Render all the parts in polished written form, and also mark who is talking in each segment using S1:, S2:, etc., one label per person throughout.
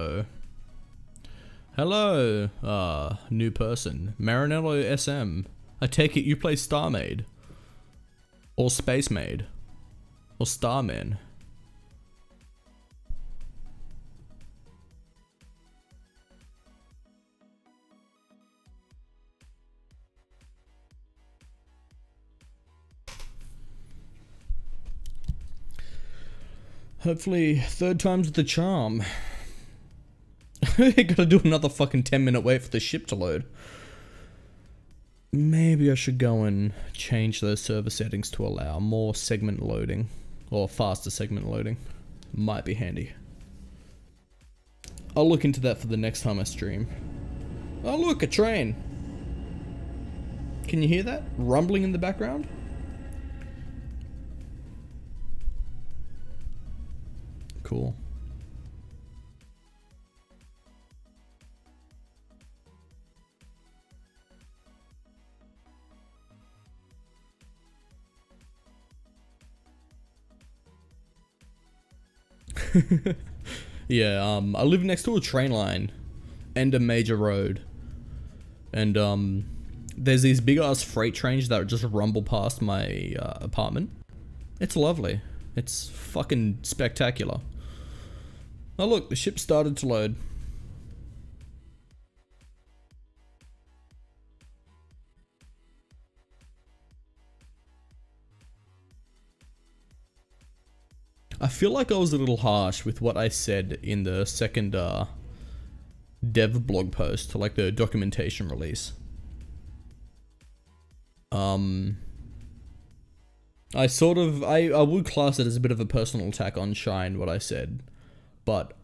S1: Oh. Hello, new person. Marinello SM. I take it you play Starmade. Or Spacemade. Or Starman. Hopefully, third time's the charm. Gotta do another fucking 10-minute wait for the ship to load. Maybe I should go and change those server settings to allow more segment loading. Or faster segment loading. Might be handy. I'll look into that for the next time I stream. Oh look, a train! Can you hear that? Rumbling in the background? Cool. Yeah, I live next to a train line and a major road. And there's these big ass freight trains that just rumble past my apartment. It's lovely. It's fucking spectacular. Oh look, the ship started to load. I feel like I was a little harsh with what I said in the second dev blog post, like the documentation release. I would class it as a bit of a personal attack on Shine, what I said, but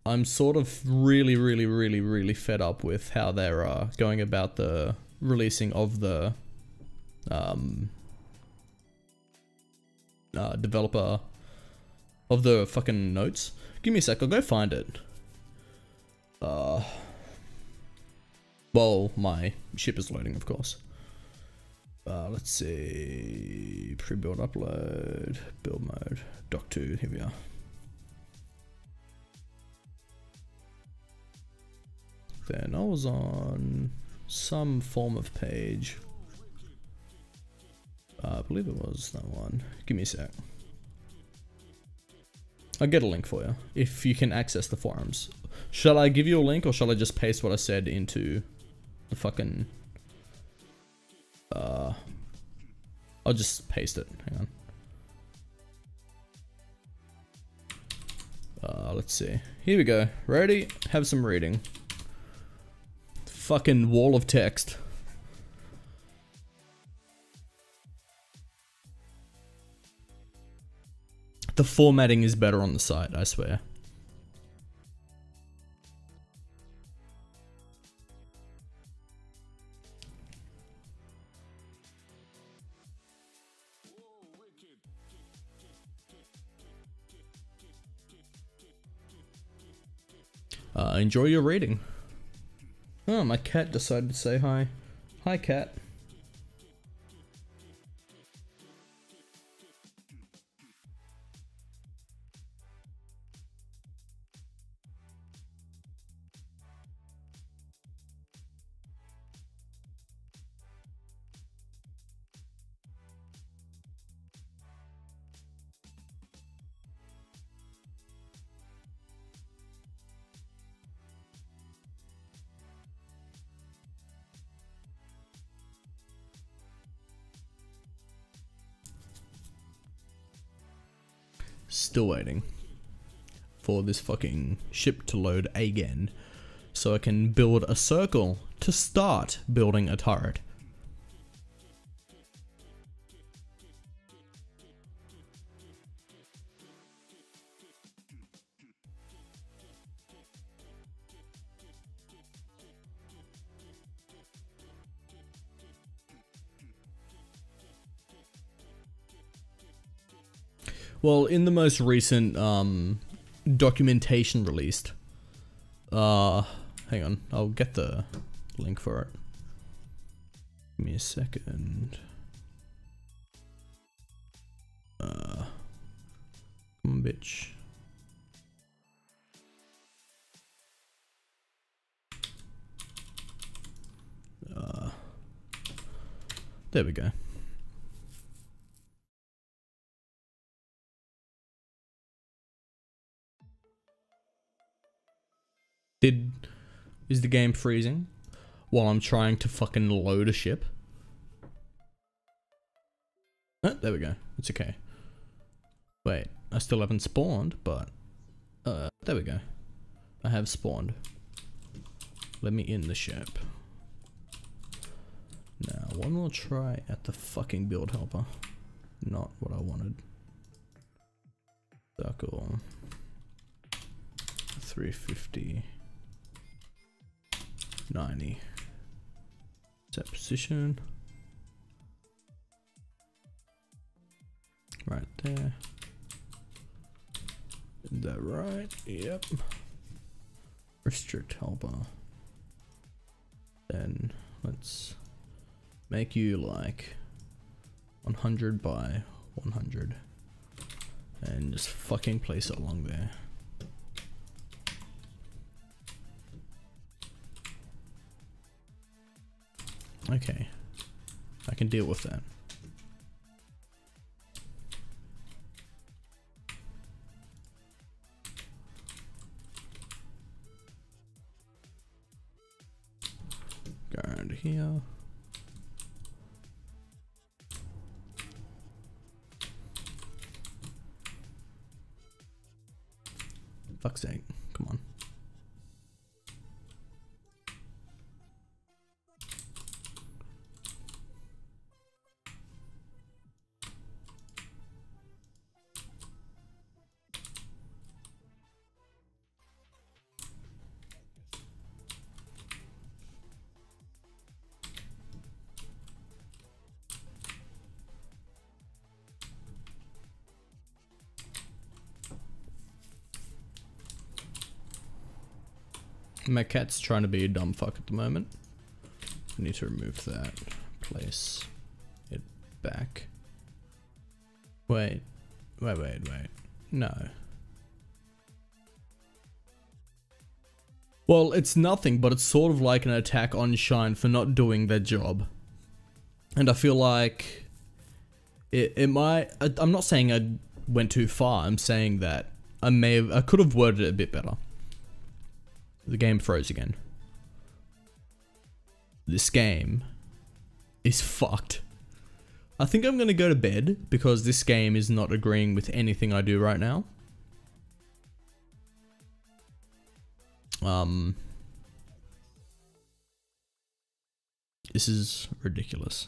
S1: I'm sort of really fed up with how they're going about the releasing of the developer of the fucking notes. Give me a sec, I'll go find it. Well, my ship is loading, of course. Let's see, pre-build upload, build mode, doc 2, here we are. Then I was on some form of page. I believe it was that one. Give me a sec. I'll get a link for you, if you can access the forums. Shall I give you a link, or shall I just paste what I said into the fucking... I'll just paste it, hang on. Let's see. Here we go. Ready? Have some reading. Fucking wall of text. The formatting is better on the site, I swear. Enjoy your reading. Oh, my cat decided to say hi. Hi, cat. Still waiting for this fucking ship to load again so I can build a circle to start building a turret. Well, in the most recent documentation released, hang on, I'll get the link for it. Give me a second. Come on, bitch. There we go. Is the game freezing while I'm trying to fucking load a ship? Oh, there we go. It's okay. Wait, I still haven't spawned, but there we go. I have spawned. Let me in the ship. Now, one more try at the fucking build helper. Not what I wanted. Circle. 350. 90. Set position. Right there. Is that right? Yep. Restrict helper. Then let's make you like 100 by 100 and just fucking place it along there. Okay, I can deal with that. Go around here. Fuck's sake, come on. My cat's trying to be a dumb fuck at the moment. I need to remove that. Place it back. Wait. No. Well, it's nothing, but it's sort of like an attack on Shine for not doing their job. And I feel like it might... I'm not saying I went too far. I'm saying that I could have worded it a bit better. The game froze again. This game is fucked. I think I'm gonna go to bed because this game is not agreeing with anything I do right now. This is ridiculous.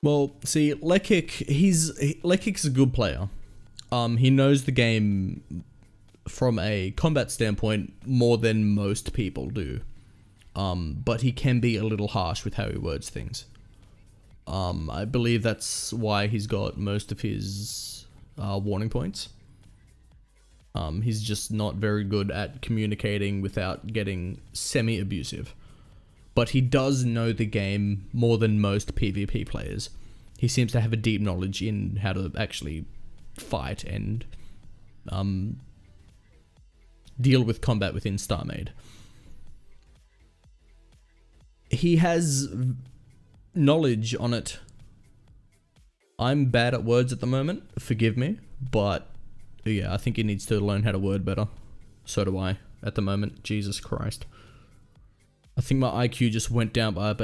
S1: Well, see, Lekik's a good player. He knows the game from a combat standpoint more than most people do. But he can be a little harsh with how he words things. I believe that's why he's got most of his warning points. He's just not very good at communicating without getting semi-abusive. But he does know the game more than most PvP players. He seems to have a deep knowledge in how to actually fight and deal with combat within Starmade. He has knowledge on it. I'm bad at words at the moment, forgive me, but yeah, I think he needs to learn how to word better. So do I at the moment, Jesus Christ. I think my IQ just went down by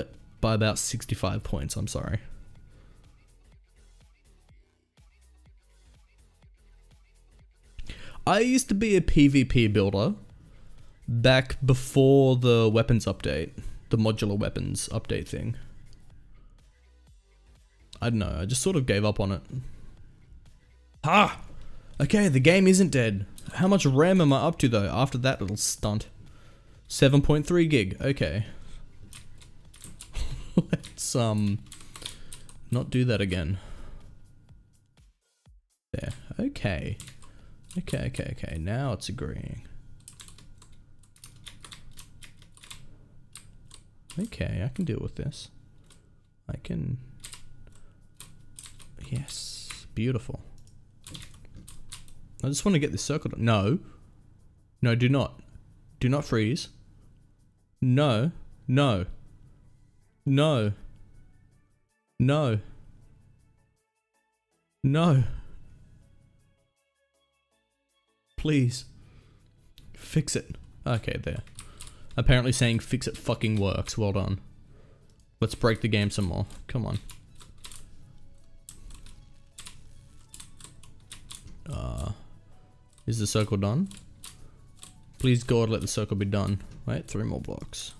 S1: about 65 points, I'm sorry. I used to be a PvP builder back before the weapons update, the modular weapons update thing. I don't know, I just sort of gave up on it. Ha! Okay, the game isn't dead. How much RAM am I up to though after that little stunt? 7.3 gig, okay. Let's not do that again. There, okay. Okay, now it's agreeing. Okay, I can deal with this. I can... Yes, beautiful. I just want to get this circle done. No. No, do not. Do not freeze. No. No. No. No. No. Please. Fix it. Okay, there. Apparently saying fix it fucking works. Well done. Let's break the game some more. Come on. Is the circle done? Please God, let the circle be done. Wait, 3 more blocks.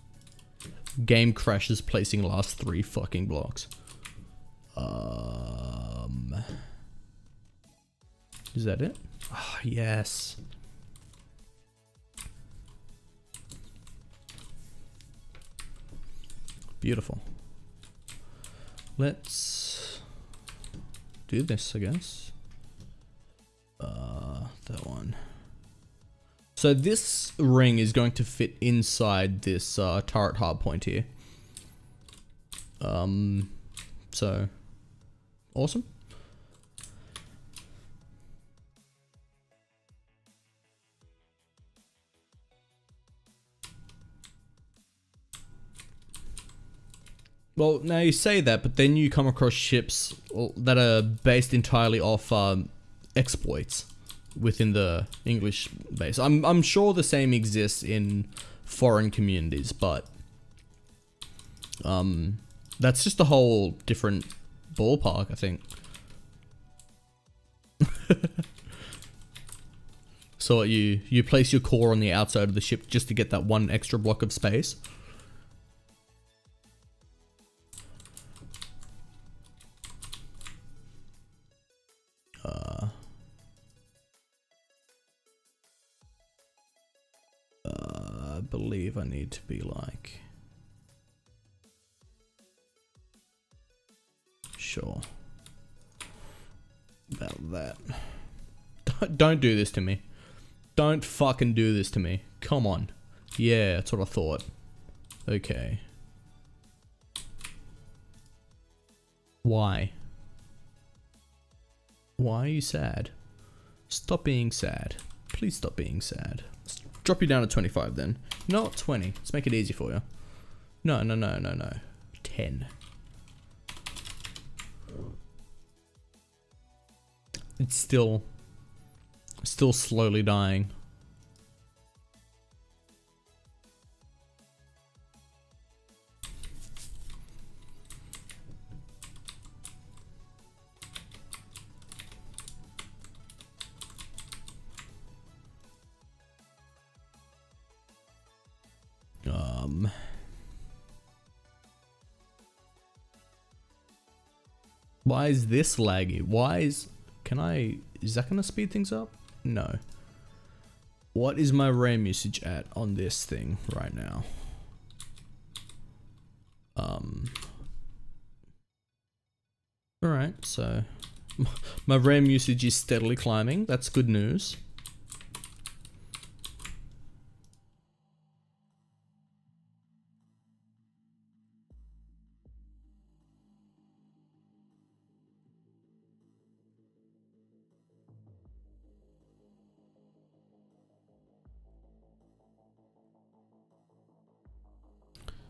S1: Game crashes placing last 3 fucking blocks. Is that it? Ah, yes. Beautiful. Let's do this, I guess. That one. So this ring is going to fit inside this turret hardpoint here. So awesome. Well, now you say that, but then you come across ships that are based entirely off exploits within the English base. I'm sure the same exists in foreign communities, but that's just a whole different ballpark, I think. So you place your core on the outside of the ship just to get that 1 extra block of space. I believe I need to be like... Sure. About that. Don't do this to me. Don't fucking do this to me. Come on. Yeah, that's what I thought. Okay. Why? Why are you sad? Stop being sad. Please stop being sad. Let's drop you down to 25 then. Not 20. Let's make it easy for you. No. 10. It's still slowly dying. Why is this laggy? Is that gonna speed things up? No. What is my RAM usage at on this thing right now? Alright, so my RAM usage is steadily climbing. That's good news.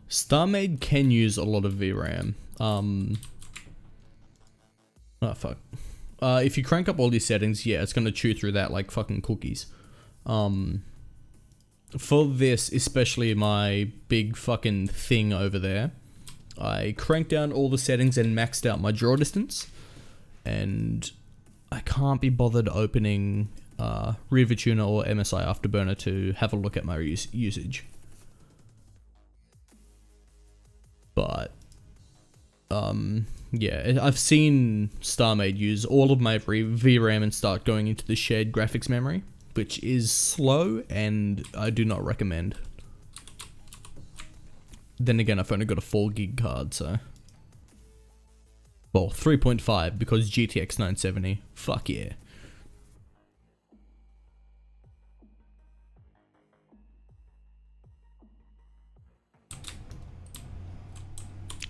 S1: Starmade can use a lot of VRAM. Oh fuck. If you crank up all these settings, yeah, it's gonna chew through that like fucking cookies. For this, especially my big fucking thing over there, I cranked down all the settings and maxed out my draw distance, and I can't be bothered opening Riva Tuner or MSI Afterburner to have a look at my usage. But yeah, I've seen Starmade use all of my VRAM and start going into the shared graphics memory, which is slow and I do not recommend. Then again, I've only got a 4 gig card, so... Well, 3.5 because GTX 970. Fuck yeah.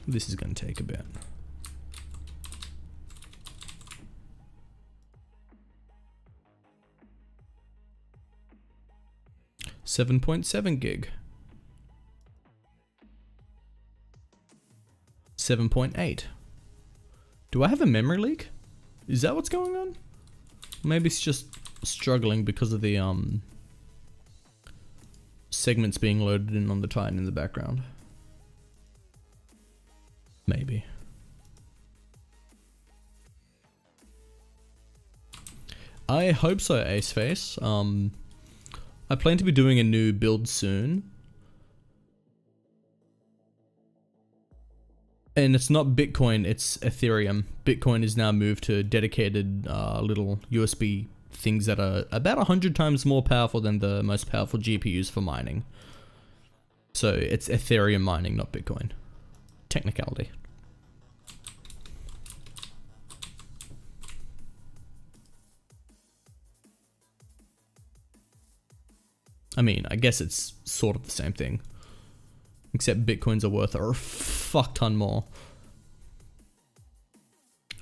S1: This is going to take a bit. 7.7 gig. 7.8. Do I have a memory leak? Is that what's going on? Maybe it's just struggling because of the segments being loaded in on the Titan in the background. Maybe. I hope so, Aceface. I plan to be doing a new build soon. And it's not Bitcoin, it's Ethereum. Bitcoin is now moved to dedicated little USB things that are about 100 times more powerful than the most powerful GPUs for mining. So it's Ethereum mining, not Bitcoin. Technicality. I mean, I guess it's sort of the same thing. Except Bitcoins are worth a fuck ton more.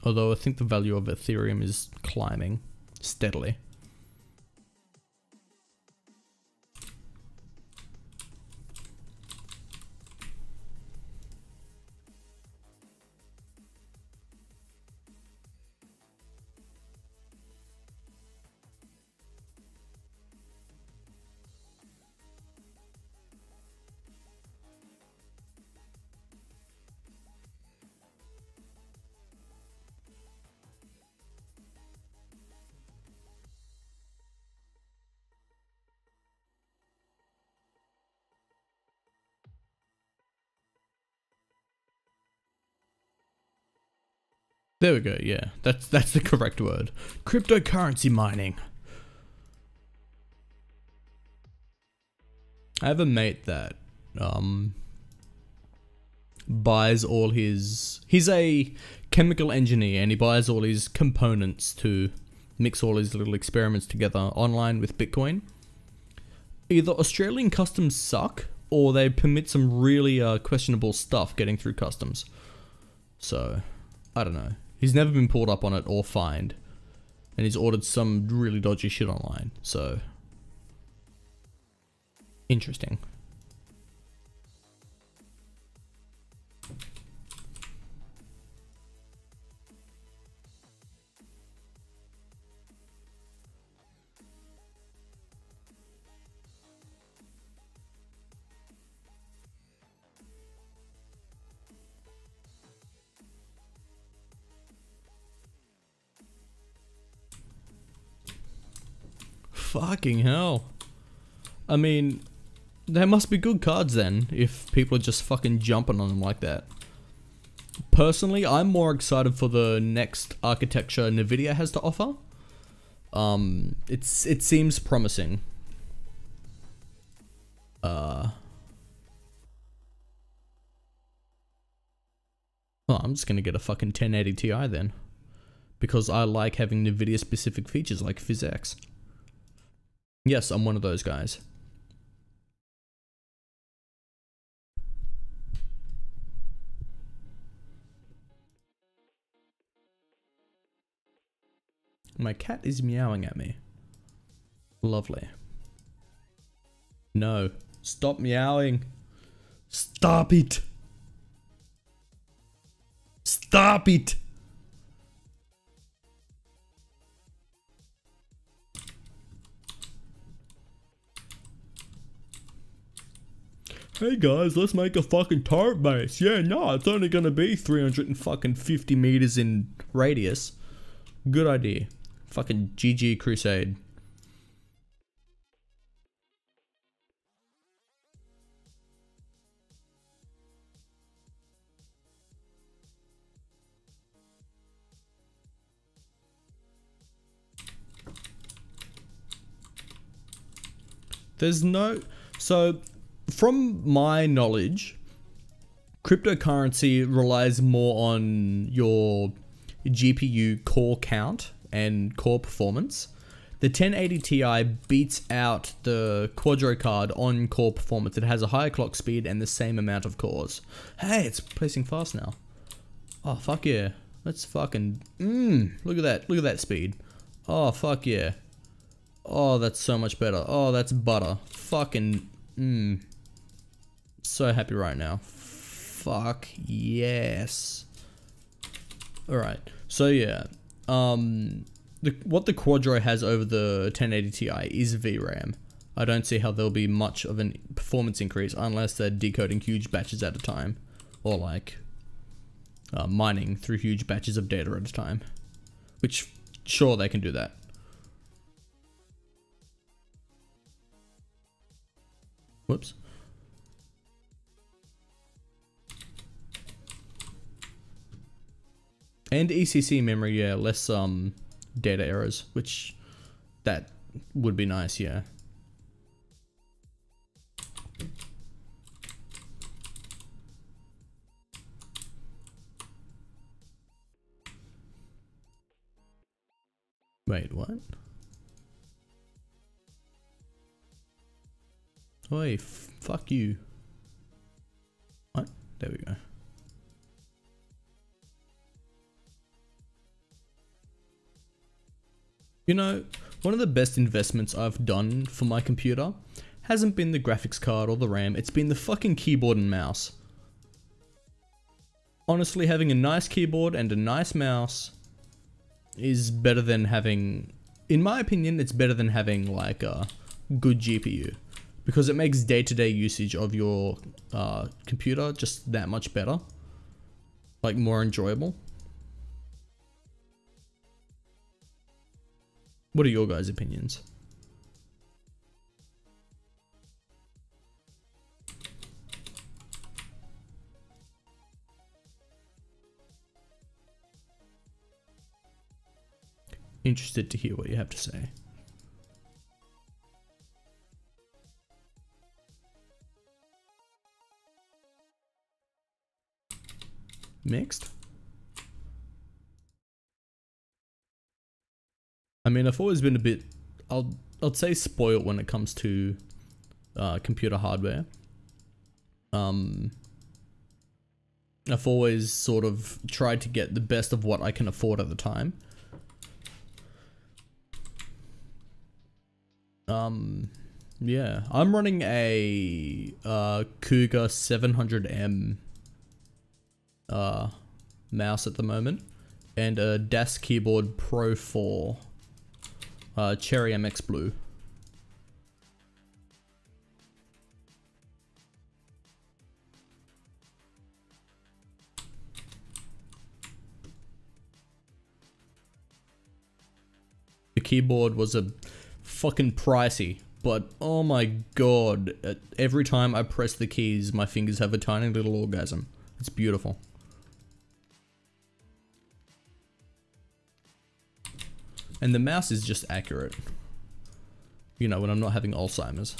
S1: Although I think the value of Ethereum is climbing steadily. There we go, yeah. That's the correct word. Cryptocurrency mining. I have a mate that buys all his... He's a chemical engineer and he buys all his components to mix all his little experiments together online with Bitcoin. Either Australian customs suck or they permit some really questionable stuff getting through customs. So, I don't know. He's never been pulled up on it or fined. And he's ordered some really dodgy shit online, so... Interesting. Fucking hell. I mean, there must be good cards then, if people are just fucking jumping on them like that. Personally, I'm more excited for the next architecture Nvidia has to offer. It seems promising. Oh, I'm just gonna get a fucking 1080 Ti then. Because I like having Nvidia specific features like PhysX. Yes, I'm one of those guys. My cat is meowing at me. Lovely. No. Stop meowing. Stop it. Stop it. Hey guys, let's make a fucking turret base. Yeah, no, it's only gonna be 350 meters in radius. Good idea. Fucking GG Crusade. There's no... So... From my knowledge, cryptocurrency relies more on your GPU core count and core performance. The 1080 Ti beats out the Quadro card on core performance. It has a higher clock speed and the same amount of cores. Hey, it's placing fast now. Oh, fuck yeah. Let's fucking... look at that. Look at that speed. Oh, fuck yeah. Oh, that's so much better. Oh, that's butter. Fucking, so happy right now. Fuck yes. Alright, so yeah. What the Quadro has over the 1080 Ti is VRAM. I don't see how there'll be much of a performance increase unless they're decoding huge batches at a time. Or like, mining through huge batches of data at a time. Which, sure, they can do that. Whoops. And ECC memory, yeah, less data errors, which that would be nice, yeah. Wait, what? Oi, fuck you. What? There we go. You know, one of the best investments I've done for my computer hasn't been the graphics card or the RAM, it's been the fucking keyboard and mouse. Honestly, having a nice keyboard and a nice mouse is better than having, in my opinion, it's better than having like a good GPU. Because it makes day-to-day usage of your computer just that much better. Like, more enjoyable. What are your guys' opinions? Interested to hear what you have to say. Mixed? I mean, I've always been a bit, I'd say spoiled when it comes to computer hardware. I've always sort of tried to get the best of what I can afford at the time. Yeah, I'm running a Cougar 700M mouse at the moment, and a Das Keyboard Pro 4 Cherry MX Blue. The keyboard was a fucking pricey, but oh my god, every time I press the keys, my fingers have a tiny little orgasm. It's beautiful. And the mouse is just accurate. You know, when I'm not having Alzheimer's.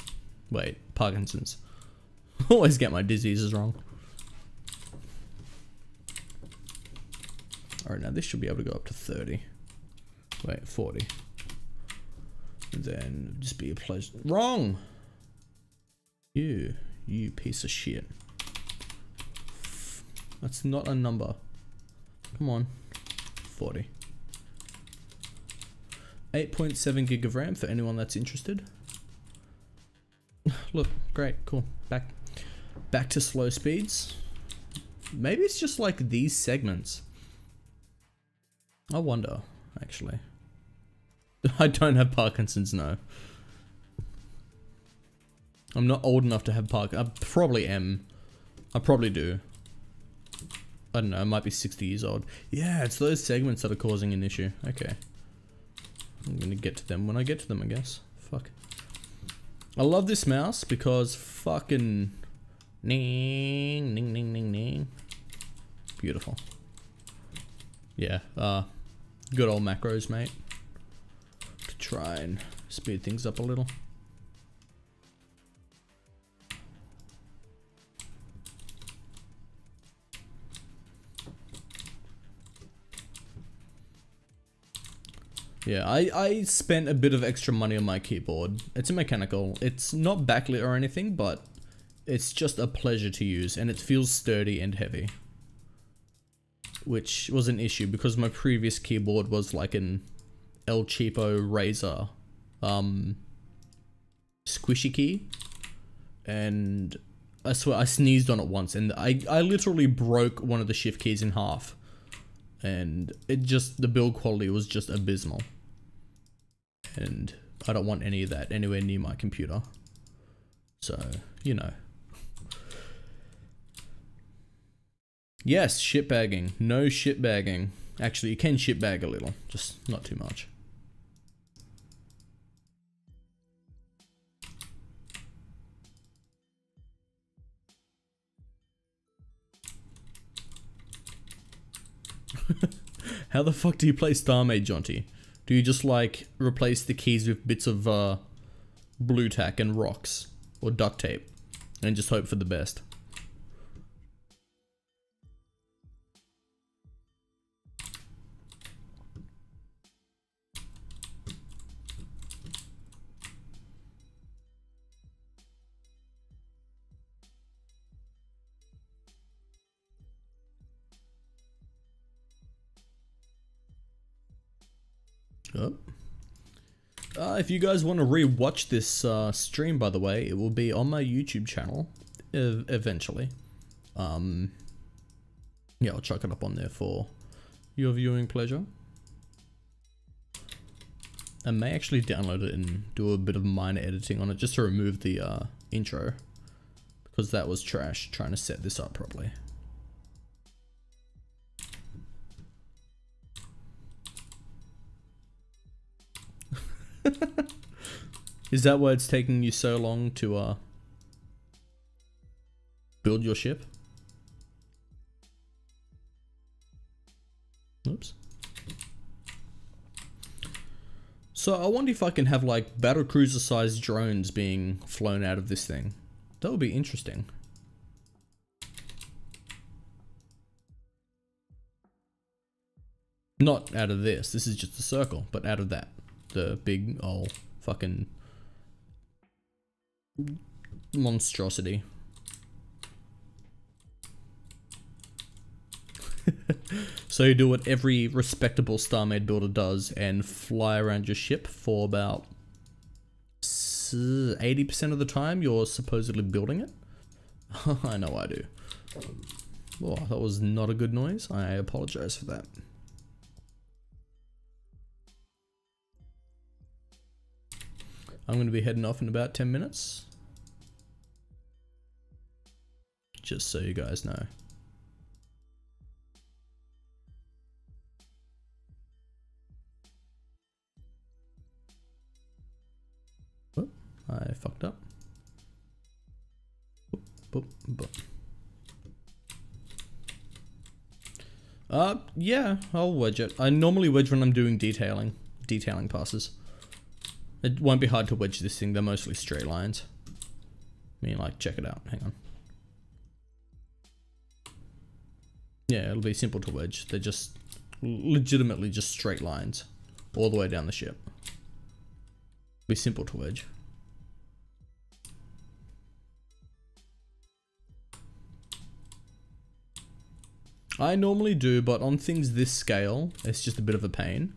S1: Wait, Parkinson's. Always get my diseases wrong. Alright, now this should be able to go up to 30. Wait, 40. And then just be a pleasure. Wrong! You piece of shit. That's not a number. Come on. 40. 8.7 gig of RAM for anyone that's interested. Look, great, cool. Back to slow speeds. Maybe it's just like these segments. I wonder, actually. I don't have Parkinson's, no. I'm not old enough to have Parkinson's. I probably am. I probably do. I don't know, I might be 60 years old. Yeah, it's those segments that are causing an issue. Okay. I'm gonna get to them when I get to them, I guess. Fuck. I love this mouse because fucking... Ning, ning, ning, ning, ning. Beautiful. Yeah, good old macros, mate. To try and speed things up a little. Yeah, I spent a bit of extra money on my keyboard. It's a mechanical. It's not backlit or anything, but it's just a pleasure to use, and it feels sturdy and heavy. Which was an issue because my previous keyboard was like an El Cheapo Razer squishy key, and I swear I sneezed on it once, and I literally broke one of the shift keys in half, and the build quality was just abysmal, and I don't want any of that anywhere near my computer, so you know. Yes, shitbagging. No shitbagging. Actually, you can shitbag a little, just not too much. How the fuck do you play Starmade, Jonty? Do you just like replace the keys with bits of blue tack and rocks or duct tape and just hope for the best? If you guys want to re-watch this stream, by the way, it will be on my YouTube channel eventually. Yeah, I'll chuck it up on there for your viewing pleasure. I may actually download it and do a bit of minor editing on it just to remove the intro, because that was trash trying to set this up properly. Is that why it's taking you so long to build your ship? Oops. So I wonder if I can have like battlecruiser sized drones being flown out of this thing. That would be interesting. Not out of this is just a circle, but out of that. The big old fucking monstrosity. So you do what every respectable Starmade builder does and fly around your ship for about 80% of the time you're supposedly building it. I know I do. Oh, that was not a good noise. I apologize for that. I'm going to be heading off in about 10 minutes. Just so you guys know. Oh, I fucked up. Boop, boop, boop. Yeah, I'll wedge it. I normally wedge when I'm doing detailing passes. It won't be hard to wedge this thing, they're mostly straight lines. I mean, like, check it out, hang on. Yeah, it'll be simple to wedge. They're just legitimately just straight lines all the way down the ship. Be simple to wedge. I normally do, but on things this scale, it's just a bit of a pain.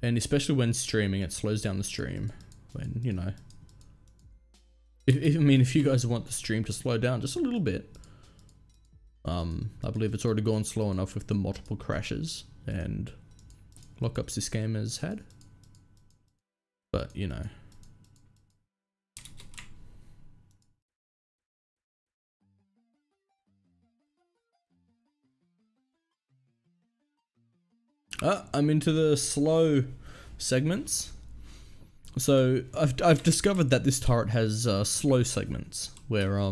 S1: And especially when streaming, it slows down the stream. When, you know, if you guys want the stream to slow down just a little bit, I believe it's already gone slow enough with the multiple crashes and lockups this game has had. But, you know. I'm into the slow segments. So I've discovered that this turret has slow segments where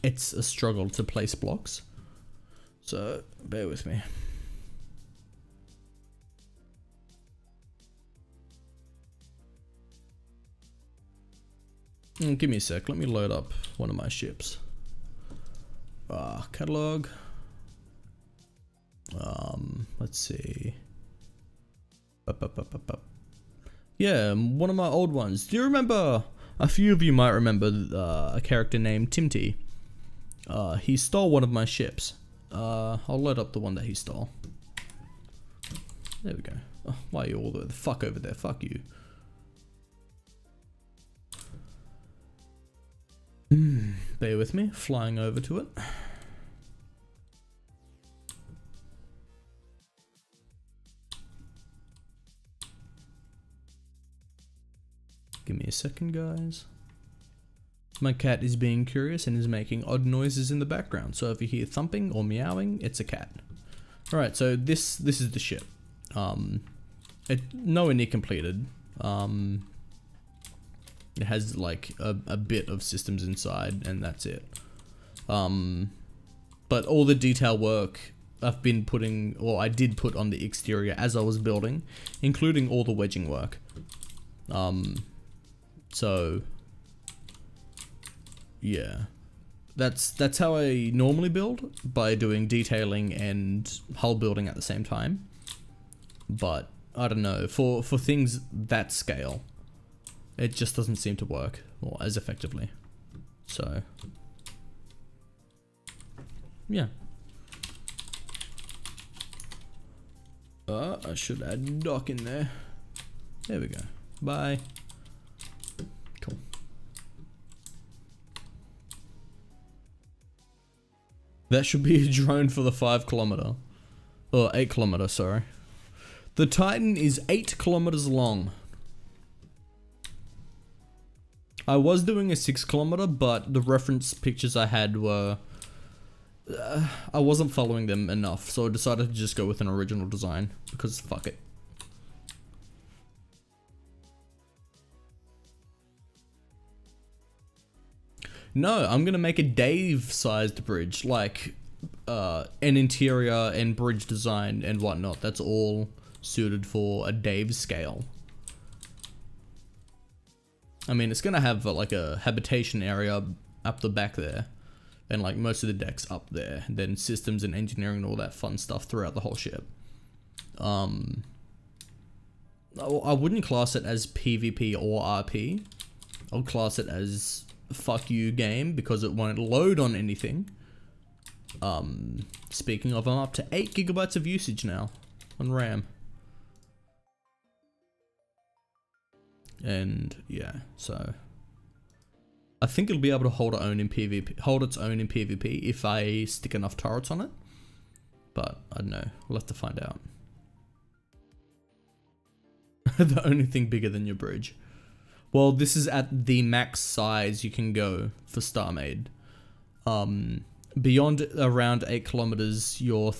S1: it's a struggle to place blocks. So bear with me. Give me a sec. Let me load up one of my ships. Catalog. Let's see. Yeah, one of my old ones. Do you remember? A few of you might remember a character named Timty. He stole one of my ships. I'll load up the one that he stole. There we go. Oh, why are you all the fuck over there? Fuck you. Bear with me, flying over to it. Give me a second, guys. My cat is being curious and is making odd noises in the background. So if you hear thumping or meowing, it's a cat. Alright, so this is the ship. Nowhere near completed. It has like a bit of systems inside and that's it. But all the detail work I've been putting, or I did put on the exterior as I was building, including all the wedging work. So yeah, that's how I normally build, by doing detailing and hull building at the same time. But I don't know, for things that scale, it just doesn't seem to work or as effectively. So yeah. I should add dock in there. There we go. Bye. Cool. That should be a drone for the 5 kilometer. Or 8 kilometer, sorry. The Titan is 8 kilometers long. I was doing a 6 kilometer, but the reference pictures I had were... I wasn't following them enough, so I decided to just go with an original design, because fuck it. No, I'm gonna make a Dave-sized bridge, like an interior and bridge design and whatnot. That's all suited for a Dave scale. I mean, it's gonna have like a habitation area up the back there, and like most of the decks up there, and then systems and engineering and all that fun stuff throughout the whole ship. I wouldn't class it as PvP or RP. I'll class it as fuck you game because it won't load on anything. Speaking of, I'm up to 8 gigabytes of usage now on RAM. And yeah, so I think it'll be able to hold its own in PvP if I stick enough turrets on it. But I don't know, we'll have to find out. The only thing bigger than your bridge. Well, this is at the max size you can go for Starmade. Beyond around 8 kilometers, your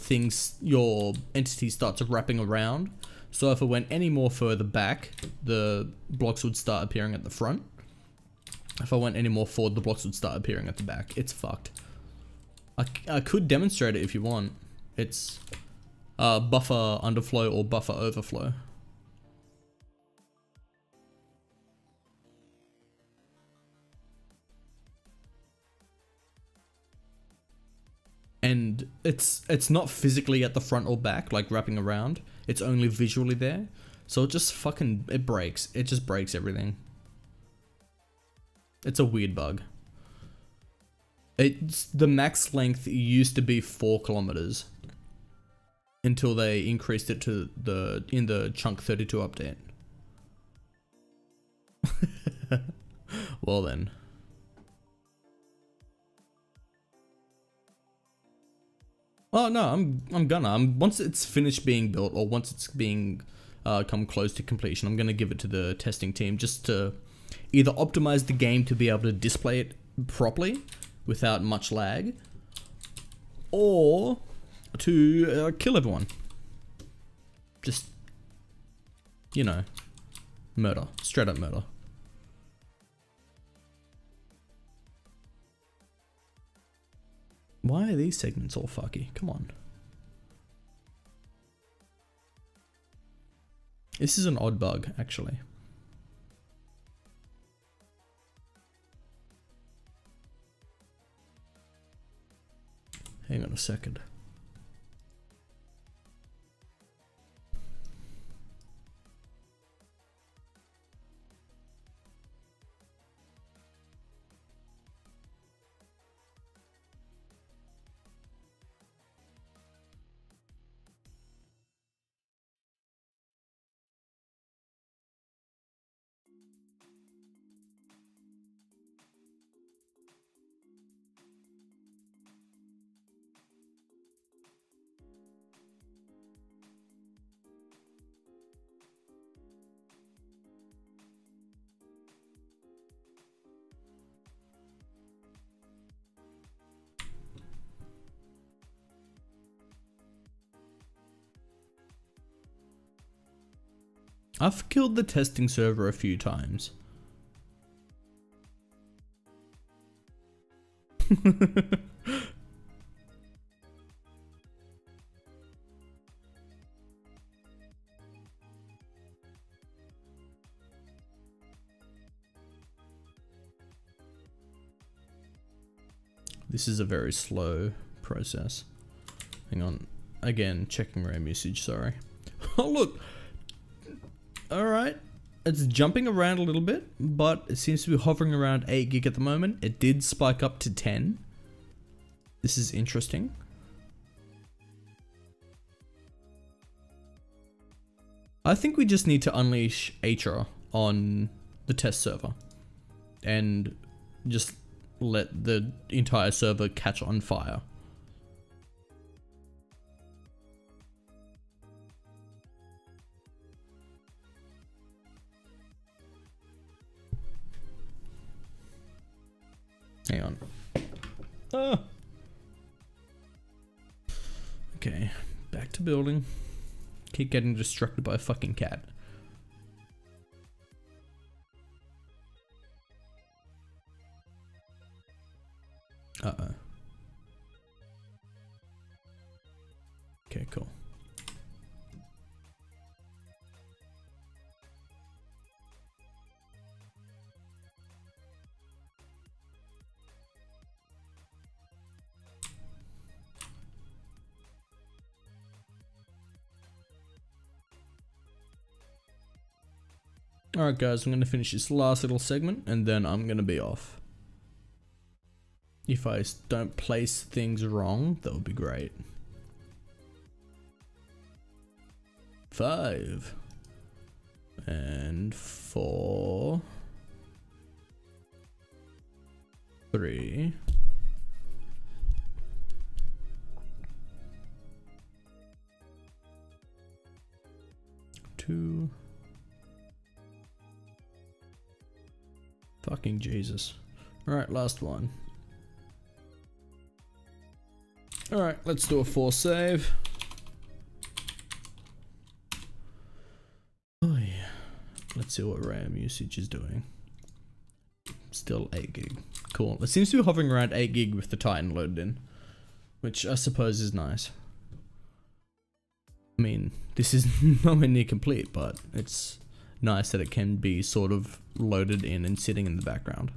S1: entity starts wrapping around. So if it went any more further back, the blocks would start appearing at the front. If I went any more forward, the blocks would start appearing at the back. It's fucked. I could demonstrate it if you want. It's buffer underflow or buffer overflow. And it's not physically at the front or back, like wrapping around. It's only visually there. So it just fucking, it breaks. It just breaks everything. It's a weird bug. The max length used to be 4 kilometers until they increased it to in the chunk 32 update. Well then. Oh no, I'm gonna. Once it's finished being built, or once it's being come close to completion, I'm gonna give it to the testing team just to either optimize the game to be able to display it properly without much lag, or to kill everyone. Just, you know, murder, straight up murder. Why are these segments all fucky? Come on. This is an odd bug, actually. Hang on a second. I've killed the testing server a few times. This is a very slow process. Hang on. Again, checking RAM usage, sorry. Oh, look. Alright. It's jumping around a little bit, but it seems to be hovering around 8 gig at the moment. It did spike up to 10. This is interesting. I think we just need to unleash Atra on the test server and just let the entire server catch on fire. Hang on. Ah. Okay, back to building. Keep getting distracted by a fucking cat. Uh-oh. Okay, cool. Alright guys, I'm going to finish this last little segment and then I'm going to be off. If I don't place things wrong, that would be great. 5 and 4 3 2 fucking Jesus. Alright, last one. Alright, let's do a 4 save. Oh yeah. Let's see what RAM usage is doing. Still 8 gig. Cool. It seems to be hovering around 8 gig with the Titan loaded in, which I suppose is nice. I mean, this is nowhere near complete, but it's nice that it can be sort of loaded in and sitting in the background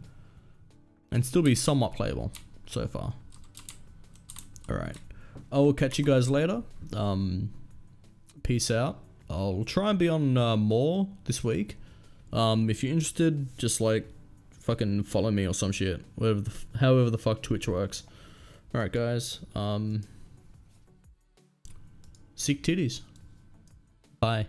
S1: and still be somewhat playable so far. Alright, I will catch you guys later. Peace out. I'll try and be on more this week. If you're interested, just like fucking follow me or some shit, whatever however the fuck Twitch works. Alright guys, sick titties. Bye.